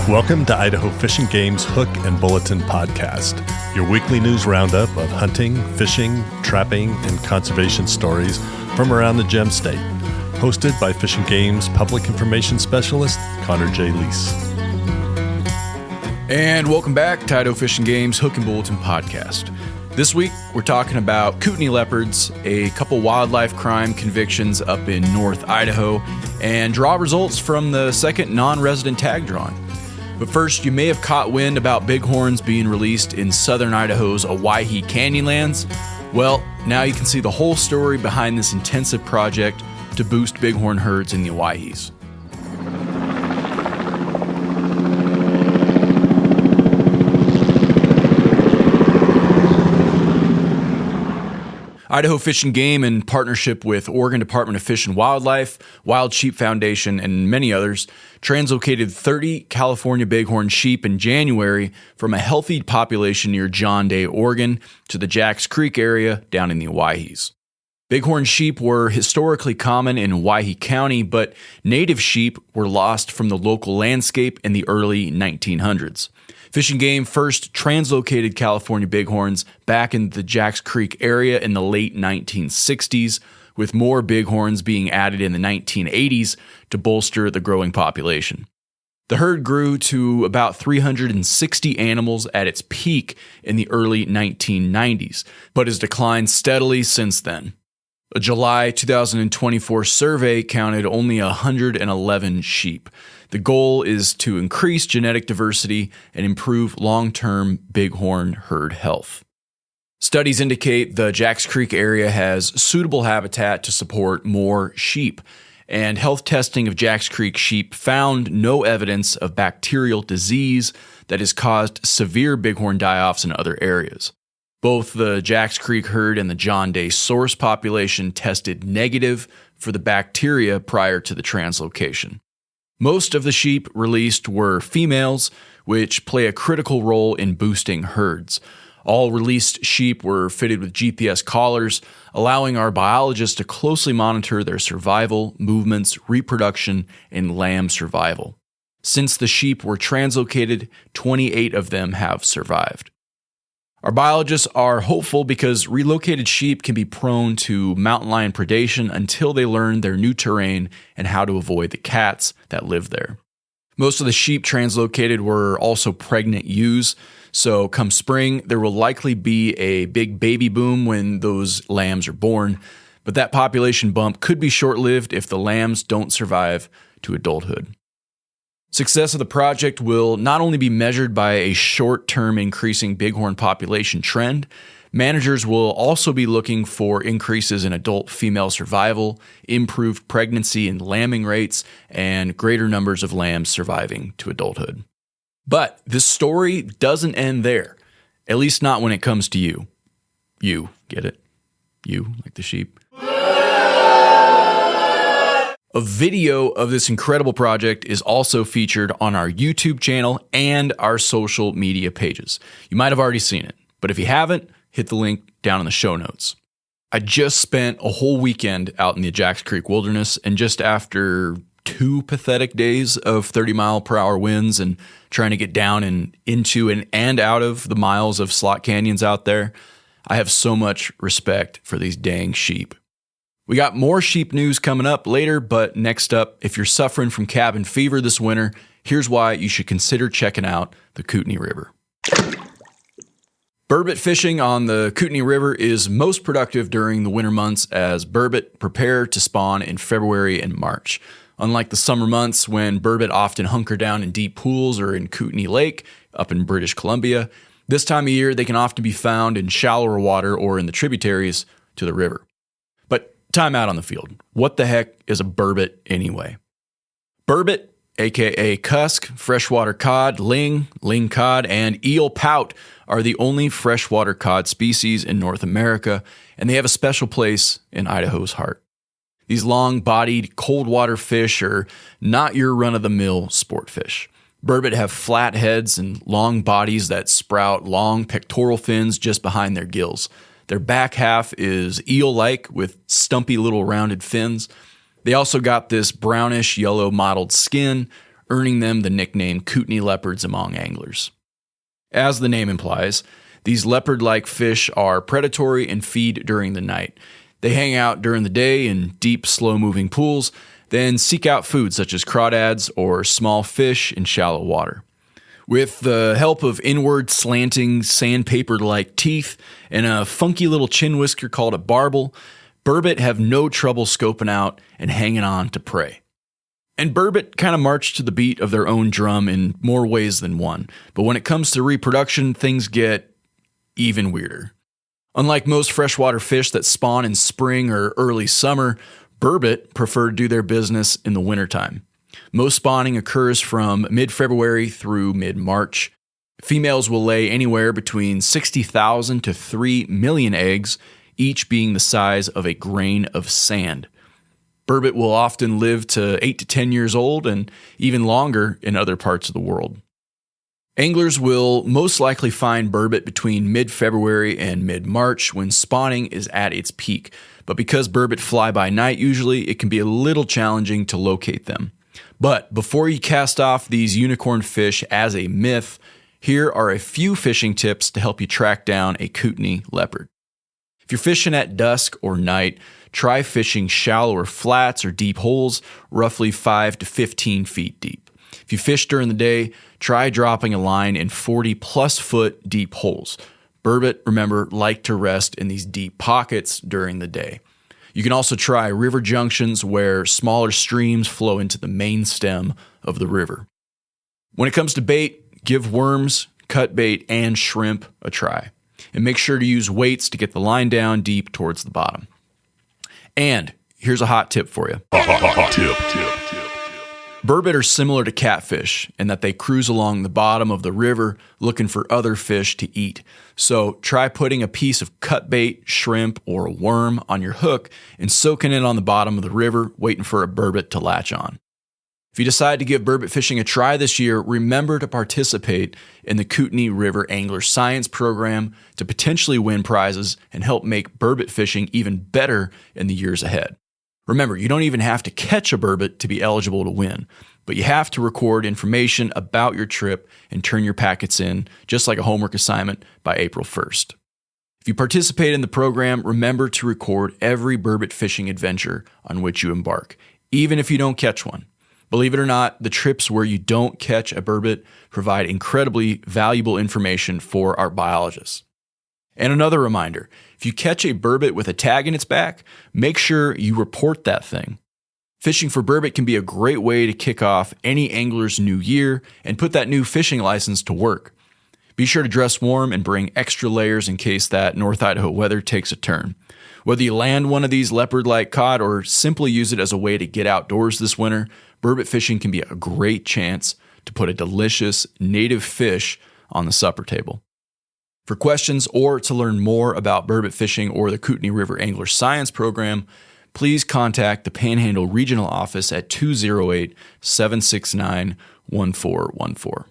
Welcome to Idaho Fish and Game's Hook and Bulletin podcast, your weekly news roundup of hunting, fishing, trapping, and conservation stories from around the Gem State. Hosted by Fish and Game's Public Information Specialist, Connor J. Lease. And welcome back to Idaho Fish and Game's Hook and Bulletin podcast. This week, we're talking about Kootenai Leopards, a couple wildlife crime convictions up in North Idaho, and draw results from the second non-resident tag drawing. But first, you may have caught wind about bighorns being released in southern Idaho's Owyhee canyonlands. Well, now you can see the whole story behind this intensive project to boost bighorn herds in the Owyhees. Idaho Fish and Game, in partnership with Oregon Department of Fish and Wildlife, Wild Sheep Foundation, and many others, translocated 30 California bighorn sheep in January from a healthy population near John Day, Oregon, to the Jacks Creek area down in the Owyhees. Bighorn sheep were historically common in Owyhee County, but native sheep were lost from the local landscape in the early 1900s. Fish and Game first translocated California bighorns back into the Jacks Creek area in the late 1960s, with more bighorns being added in the 1980s to bolster the growing population. The herd grew to about 360 animals at its peak in the early 1990s, but has declined steadily since then. A July 2024 survey counted only 111 sheep. The goal is to increase genetic diversity and improve long-term bighorn herd health. Studies indicate the Jacks Creek area has suitable habitat to support more sheep, and health testing of Jacks Creek sheep found no evidence of bacterial disease that has caused severe bighorn die-offs in other areas. Both the Jacks Creek herd and the John Day source population tested negative for the bacteria prior to the translocation. Most of the sheep released were females, which play a critical role in boosting herds. All released sheep were fitted with GPS collars, allowing our biologists to closely monitor their survival, movements, reproduction, and lamb survival. Since the sheep were translocated, 28 of them have survived. Our biologists are hopeful because relocated sheep can be prone to mountain lion predation until they learn their new terrain and how to avoid the cats that live there. Most of the sheep translocated were also pregnant ewes, so come spring, there will likely be a big baby boom when those lambs are born, but that population bump could be short-lived if the lambs don't survive to adulthood. Success of the project will not only be measured by a short-term increasing bighorn population trend, managers will also be looking for increases in adult female survival, improved pregnancy and lambing rates, and greater numbers of lambs surviving to adulthood. But this story doesn't end there, at least not when it comes to you. You, get it? You, like the sheep. A video of this incredible project is also featured on our YouTube channel and our social media pages. You might have already seen it, but if you haven't, hit the link down in the show notes. I just spent a whole weekend out in the Jacks Creek wilderness, and just after 2 pathetic days of 30-mile-per-hour winds and trying to get down and into and out of the miles of slot canyons out there, I have so much respect for these dang sheep. We got more sheep news coming up later, but next up, if you're suffering from cabin fever this winter, here's why you should consider checking out the Kootenai River. Burbot fishing on the Kootenai River is most productive during the winter months as burbot prepare to spawn in February and March. Unlike the summer months when burbot often hunker down in deep pools or in Kootenai Lake up in British Columbia, this time of year they can often be found in shallower water or in the tributaries to the river. Time out on the field. What the heck is a burbot anyway? Burbot, aka cusk, freshwater cod, ling cod, and eel pout are the only freshwater cod species in North America, and they have a special place in Idaho's heart. These long-bodied, cold-water fish are not your run-of-the-mill sport fish. Burbot have flat heads and long bodies that sprout long pectoral fins just behind their gills. Their back half is eel-like with stumpy little rounded fins. They also got this brownish yellow mottled skin, earning them the nickname Kootenai Leopards among anglers. As the name implies, these leopard-like fish are predatory and feed during the night. They hang out during the day in deep, slow-moving pools, then seek out food such as crawdads or small fish in shallow water. With the help of inward slanting sandpaper-like teeth and a funky little chin whisker called a barbel, burbot have no trouble scoping out and hanging on to prey. And burbot kind of march to the beat of their own drum in more ways than one. But when it comes to reproduction, things get even weirder. Unlike most freshwater fish that spawn in spring or early summer, burbot prefer to do their business in the wintertime. Most spawning occurs from mid-February through mid-March. Females will lay anywhere between 60,000 to 3 million eggs, each being the size of a grain of sand. Burbot will often live to 8 to 10 years old and even longer in other parts of the world. Anglers will most likely find burbot between mid-February and mid-March when spawning is at its peak, but because burbot fly by night usually, it can be a little challenging to locate them. But before you cast off these unicorn fish as a myth, here are a few fishing tips to help you track down a Kootenai leopard. If you're fishing at dusk or night, try fishing shallower flats or deep holes, roughly 5 to 15 feet deep. If you fish during the day, try dropping a line in 40-plus foot deep holes. Burbot, remember, like to rest in these deep pockets during the day. You can also try river junctions where smaller streams flow into the main stem of the river. When it comes to bait, give worms, cut bait, and shrimp a try. And make sure to use weights to get the line down deep towards the bottom. And here's a hot tip for you. Burbot are similar to catfish in that they cruise along the bottom of the river looking for other fish to eat. So try putting a piece of cut bait, shrimp, or a worm on your hook and soaking it on the bottom of the river, waiting for a burbot to latch on. If you decide to give burbot fishing a try this year, remember to participate in the Kootenai River Angler Science Program to potentially win prizes and help make burbot fishing even better in the years ahead. Remember, you don't even have to catch a burbot to be eligible to win, but you have to record information about your trip and turn your packets in, just like a homework assignment, by April 1st. If you participate in the program, remember to record every burbot fishing adventure on which you embark, even if you don't catch one. Believe it or not, the trips where you don't catch a burbot provide incredibly valuable information for our biologists. And another reminder, if you catch a burbot with a tag in its back, make sure you report that thing. Fishing for burbot can be a great way to kick off any angler's new year and put that new fishing license to work. Be sure to dress warm and bring extra layers in case that North Idaho weather takes a turn. Whether you land one of these leopard-like cod or simply use it as a way to get outdoors this winter, burbot fishing can be a great chance to put a delicious native fish on the supper table. For questions or to learn more about burbot fishing or the Kootenai River Angler Science Program, please contact the Panhandle Regional Office at 208-769-1414.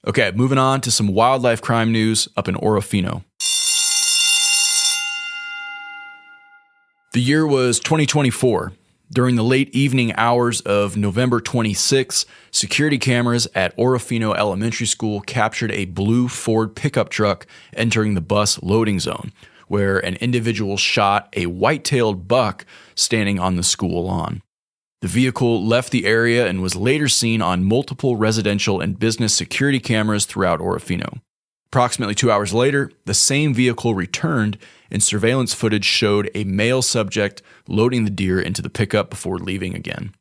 Okay, moving on to some wildlife crime news up in Orofino. The year was 2024. During the late evening hours of November 26, security cameras at Orofino Elementary School captured a blue Ford pickup truck entering the bus loading zone, where an individual shot a white-tailed buck standing on the school lawn. The vehicle left the area and was later seen on multiple residential and business security cameras throughout Orofino. Approximately 2 hours later, the same vehicle returned, and surveillance footage showed a male subject loading the deer into the pickup before leaving again.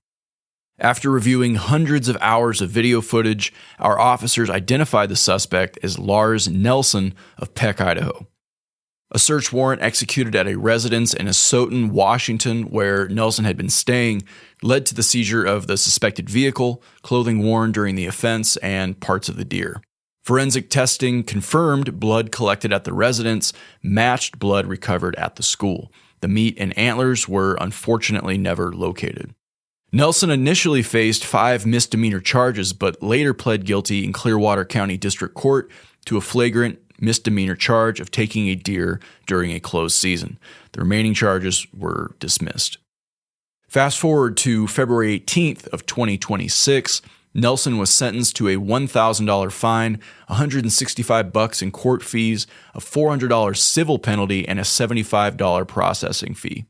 After reviewing hundreds of hours of video footage, our officers identified the suspect as Lars Nelson of Peck, Idaho. A search warrant executed at a residence in Asotin, Washington, where Nelson had been staying, led to the seizure of the suspected vehicle, clothing worn during the offense, and parts of the deer. Forensic testing confirmed blood collected at the residence matched blood recovered at the school. The meat and antlers were unfortunately never located. Nelson initially faced 5 misdemeanor charges, but later pled guilty in Clearwater County District Court to a flagrant misdemeanor charge of taking a deer during a closed season. The remaining charges were dismissed. Fast forward to February 18th of 2026, Nelson was sentenced to a $1,000 fine, $165 in court fees, a $400 civil penalty, and a $75 processing fee.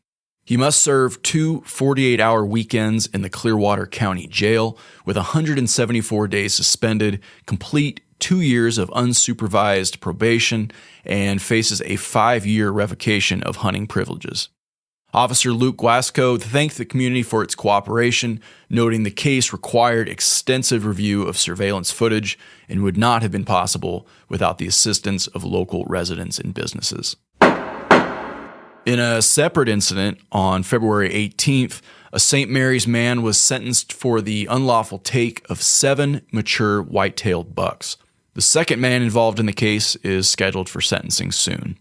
He must serve 2 48-hour weekends in the Clearwater County Jail with 174 days suspended, complete 2 years of unsupervised probation, and faces a 5-year revocation of hunting privileges. Officer Luke Guasco thanked the community for its cooperation, noting the case required extensive review of surveillance footage and would not have been possible without the assistance of local residents and businesses. In a separate incident on February 18th, a St. Mary's man was sentenced for the unlawful take of 7 mature white-tailed bucks. The second man involved in the case is scheduled for sentencing soon.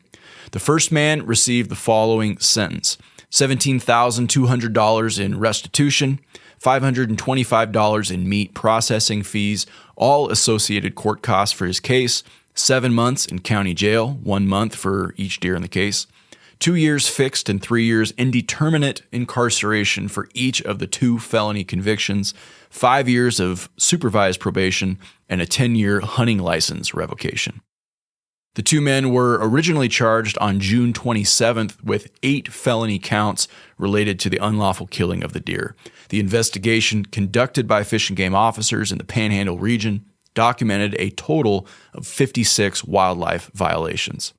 The first man received the following sentence: $17,200 in restitution, $525 in meat processing fees, all associated court costs for his case, 7 months in county jail, 1 month for each deer in the case, 2 years fixed and 3 years indeterminate incarceration for each of the 2 felony convictions, 5 years of supervised probation, and a 10-year hunting license revocation. The 2 men were originally charged on June 27th with 8 felony counts related to the unlawful killing of the deer. The investigation conducted by Fish and Game officers in the Panhandle region documented a total of 56 wildlife violations.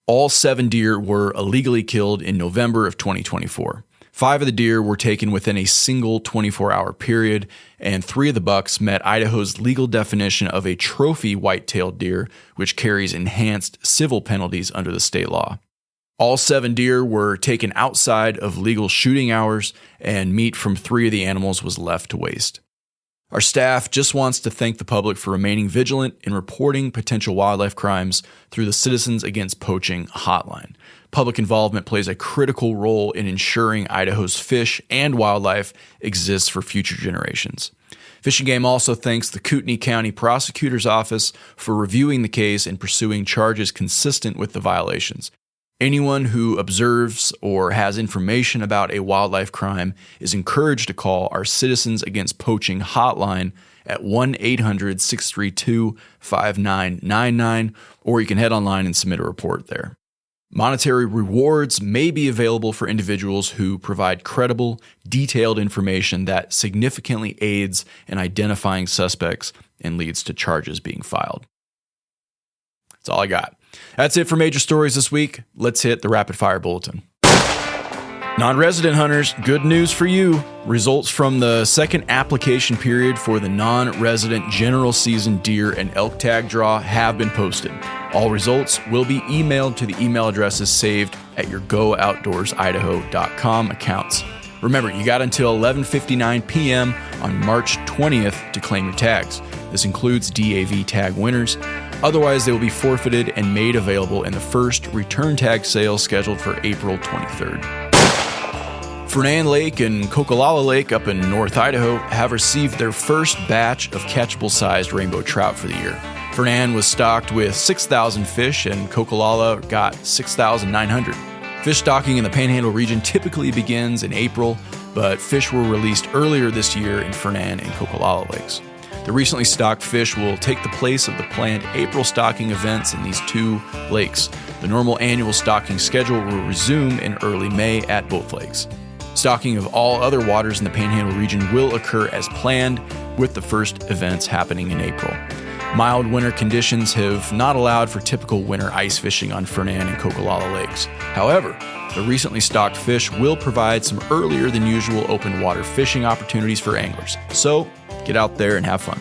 All 7 deer were illegally killed in November of 2024. 5 of the deer were taken within a single 24-hour period, and 3 of the bucks met Idaho's legal definition of a trophy white-tailed deer, which carries enhanced civil penalties under the state law. All 7 deer were taken outside of legal shooting hours, and meat from 3 of the animals was left to waste. Our staff just wants to thank the public for remaining vigilant in reporting potential wildlife crimes through the Citizens Against Poaching hotline. Public involvement plays a critical role in ensuring Idaho's fish and wildlife exists for future generations. Fish and Game also thanks the Kootenai County Prosecutor's Office for reviewing the case and pursuing charges consistent with the violations. Anyone who observes or has information about a wildlife crime is encouraged to call our Citizens Against Poaching hotline at 1-800-632-5999, or you can head online and submit a report there. Monetary rewards may be available for individuals who provide credible, detailed information that significantly aids in identifying suspects and leads to charges being filed. That's all I got. That's it for major stories this week. Let's hit the rapid fire bulletin. Non-resident hunters, good news for you. Results from the second application period for the non-resident general season deer and elk tag draw have been posted. All results will be emailed to the email addresses saved at your GoOutdoorsIdaho.com accounts. Remember, you got until 11:59 p.m. on March 20th to claim your tags. This includes DAV tag winners. Otherwise, they will be forfeited and made available in the first return tag sale scheduled for April 23rd. Fernan Lake and Coquilala Lake up in North Idaho have received their first batch of catchable-sized rainbow trout for the year. Fernan was stocked with 6,000 fish and Coquilala got 6,900. Fish stocking in the Panhandle region typically begins in April, but fish were released earlier this year in Fernan and Coquilala lakes. The recently stocked fish will take the place of the planned April stocking events in these 2 lakes. The normal annual stocking schedule will resume in early May at both lakes. Stocking of all other waters in the Panhandle region will occur as planned, with the first events happening in April. Mild winter conditions have not allowed for typical winter ice fishing on Fernan and Coquilala lakes. However, the recently stocked fish will provide some earlier than usual open water fishing opportunities for anglers. So, get out there and have fun.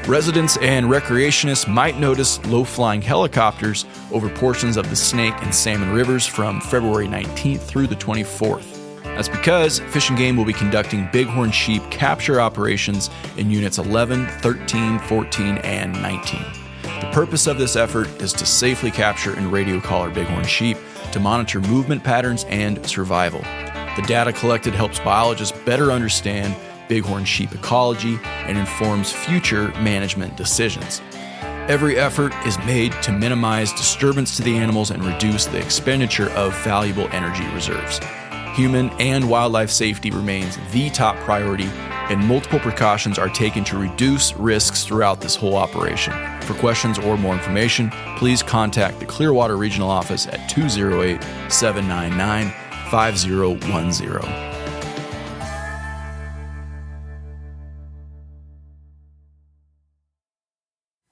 Residents and recreationists might notice low-flying helicopters over portions of the Snake and Salmon Rivers from February 19th through the 24th. That's because Fish and Game will be conducting bighorn sheep capture operations in Units 11, 13, 14, and 19. The purpose of this effort is to safely capture and radio collar bighorn sheep to monitor movement patterns and survival. The data collected helps biologists better understand bighorn sheep ecology and informs future management decisions. Every effort is made to minimize disturbance to the animals and reduce the expenditure of valuable energy reserves. Human and wildlife safety remains the top priority, and multiple precautions are taken to reduce risks throughout this whole operation. For questions or more information, please contact the Clearwater Regional Office at 208-799-5010.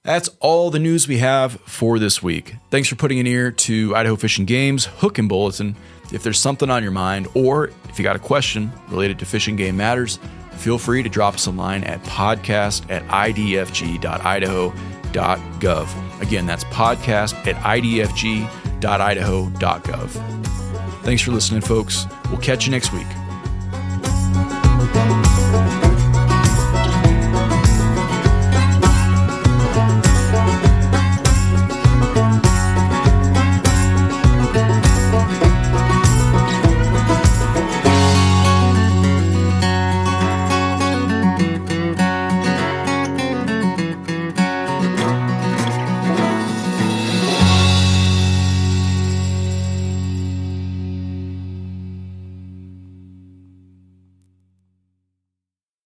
That's all the news we have for this week. Thanks for putting an ear to Idaho Fish and Game's Hook and Bulletin. If there's something on your mind, or if you got a question related to fish and game matters, feel free to drop us a line at podcast@idfg.idaho.gov. Again, that's podcast@idfg.idaho.gov. Thanks for listening, folks. We'll catch you next week.